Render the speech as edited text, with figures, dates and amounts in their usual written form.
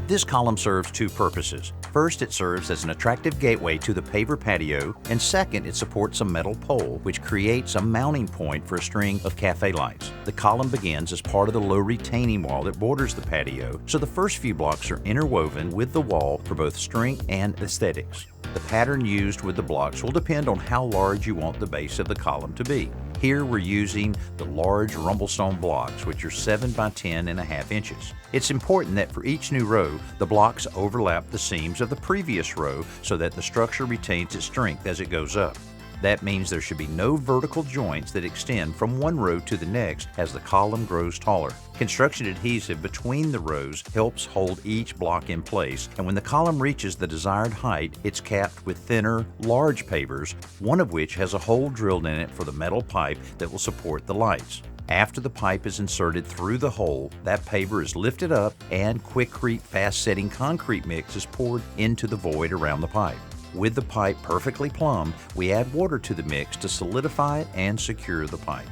This column serves two purposes. First, it serves as an attractive gateway to the paver patio, and second, it supports a metal pole, which creates a mounting point for a string of cafe lights. The column begins as part of the low retaining wall that borders the patio, so the first few blocks are interwoven with the wall for both strength and aesthetics. The pattern used with the blocks will depend on how large you want the base of the column to be. Here we're using the large rumblestone blocks, which are 7 by 10.5 inches. It's important that for each new row, the blocks overlap the seams of the previous row so that the structure retains its strength as it goes up. That means there should be no vertical joints that extend from one row to the next as the column grows taller. Construction adhesive between the rows helps hold each block in place, and when the column reaches the desired height, it's capped with thinner, large pavers, one of which has a hole drilled in it for the metal pipe that will support the lights. After the pipe is inserted through the hole, that paver is lifted up and Quikrete fast-setting concrete mix is poured into the void around the pipe. With the pipe perfectly plumbed, we add water to the mix to solidify it and secure the pipe.